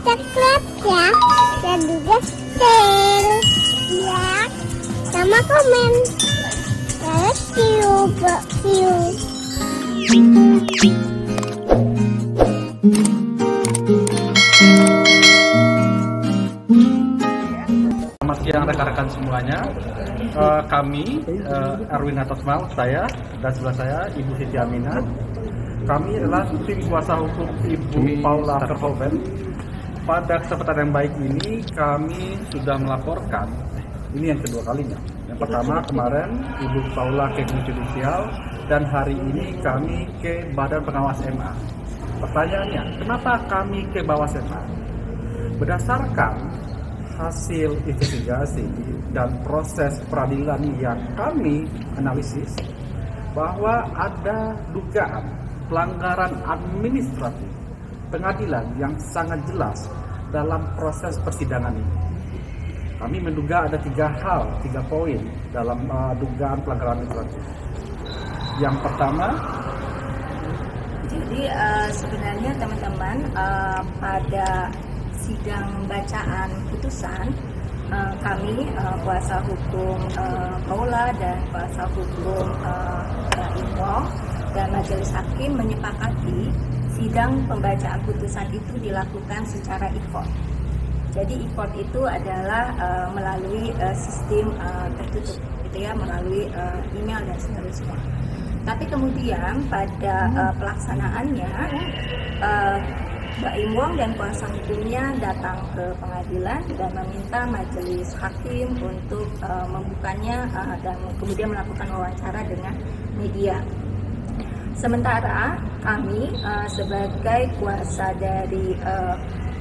subscribe ya, dan juga share ya, sama komen. See you. Selamat siang rekan-rekan semuanya. Kami Erwin Atosmal, saya dan sebelah saya Ibu Siti Aminah. Kami adalah tim kuasa hukum Ibu Paula Verhoeven. Pada kesempatan yang baik ini kami sudah melaporkan. Ini yang kedua kalinya. Yang pertama kemarin Ibu Paula ke Judisial dan hari ini kami ke Badan Pengawas MA. Pertanyaannya, kenapa kami ke Bawas MA? Berdasarkan hasil investigasi dan proses peradilan yang kami analisis bahwa ada dugaan pelanggaran administratif pengadilan yang sangat jelas dalam proses persidangan ini. Kami menduga ada 3 poin dalam dugaan pelanggaran administratif. Yang pertama, jadi sebenarnya teman-teman pada sidang bacaan putusan kami kuasa hukum Paula dan kuasa hukum Imong dan majelis hakim menyepakati sidang pembacaan putusan itu dilakukan secara e-court. Jadi e-court itu adalah melalui sistem tertutup, gitu ya, melalui email dan seterusnya. Tapi kemudian pada pelaksanaannya Mbak Imong dan kuasa hukumnya datang ke pengadilan dan meminta majelis hakim untuk membukanya dan kemudian melakukan wawancara dengan media. Sementara kami sebagai kuasa dari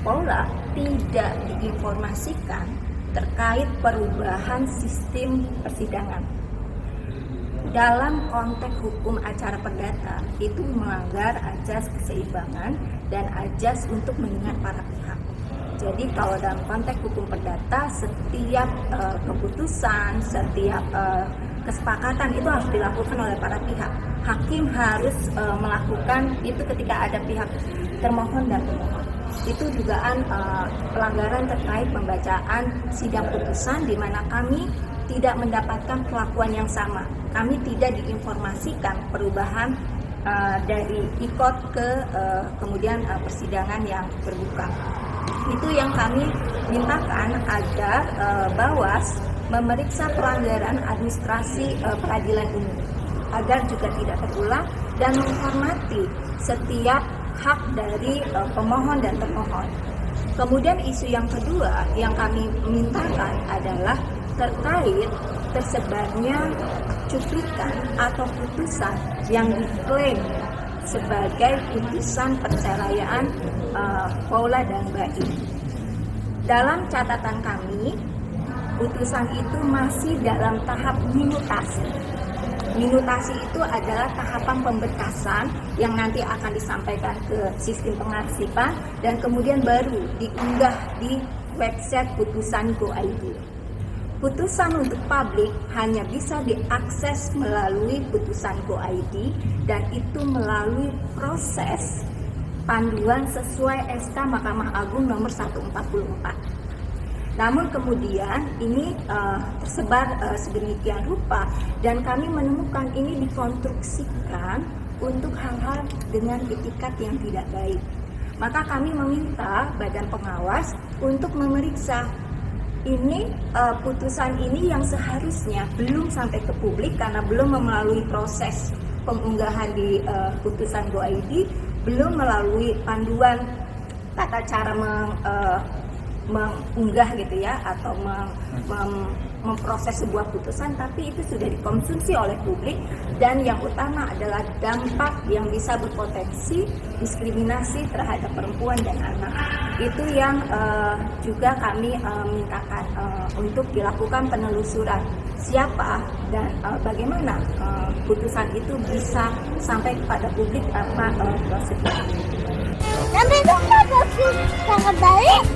Paula tidak diinformasikan terkait perubahan sistem persidangan. Dalam konteks hukum acara perdata itu melanggar ajas keseimbangan dan ajas untuk mengingat para pihak. Jadi kalau dalam konteks hukum perdata setiap keputusan, setiap kesepakatan itu harus dilakukan oleh para pihak. Hakim harus melakukan itu ketika ada pihak termohon dan pemohon. Itu dugaan pelanggaran terkait pembacaan sidang putusan di mana kami tidak mendapatkan perlakuan yang sama. Kami tidak diinformasikan perubahan dari e-court ke kemudian persidangan yang terbuka. Itu yang kami mintakan agar Bawas memeriksa pelanggaran administrasi peradilan ini agar juga tidak terulang dan menghormati setiap hak dari pemohon dan termohon. Kemudian isu yang kedua yang kami mintakan adalah terkait tersebarnya cuplikan atau putusan yang diklaim sebagai putusan perceraian Paula dan Mbak I. Dalam catatan kami, putusan itu masih dalam tahap minutasi. Minutasi itu adalah tahapan pemberkasan yang nanti akan disampaikan ke sistem pengarsipan dan kemudian baru diunggah di website putusan.go.id. Putusan untuk publik hanya bisa diakses melalui putusan.go.id dan itu melalui proses panduan sesuai SK Mahkamah Agung nomor 144. Namun kemudian ini tersebar sedemikian rupa dan kami menemukan ini dikonstruksikan untuk hal-hal dengan etikat yang tidak baik. Maka kami meminta Badan Pengawas untuk memeriksa ini putusan ini yang seharusnya belum sampai ke publik karena belum melalui proses pengunggahan di putusan.go.id, belum melalui panduan tata cara mengunggah gitu ya atau memproses sebuah putusan, tapi itu sudah dikonsumsi oleh publik dan yang utama adalah dampak yang bisa berpotensi diskriminasi terhadap perempuan dan anak. Itu yang juga kami mintakan untuk dilakukan penelusuran siapa dan bagaimana putusan itu bisa sampai kepada publik apa prosedurnya. Sampai jumpa di video selanjutnya.